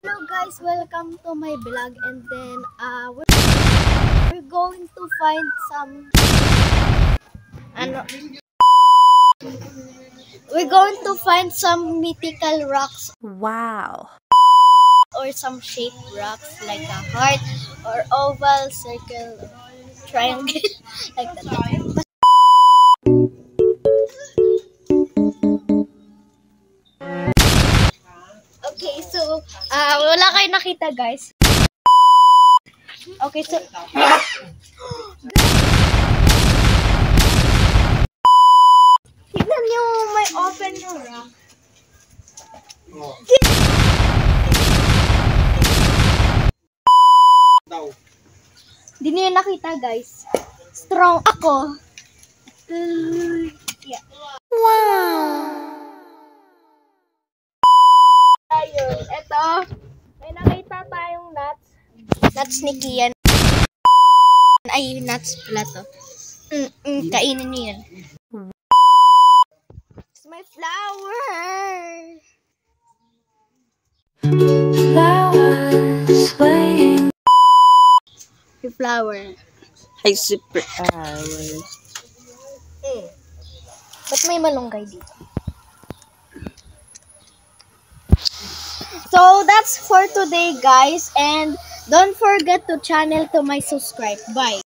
Hello guys, welcome to my vlog, and then we're going to find some ano we're going to find some mythical rocks. Wow. Or some shaped rocks like a heart or oval, circle, triangle like that. Okay, so wala kayo nakita guys. Okay, so tignan nyo, may open yung rock. Hindi niyo nakita guys. Strong ako. Yeah. Wow. Ayun, eto. May nakita tayong nuts. Nuts ni Kian. Ay, nuts pala to. Kainin niyo yun. It's my flower. Flowers waiting. Your flower. Ay, super flowers. Ba't may malunggay dito? So, that's for today, guys. And don't forget to channel to my subscribe. Bye.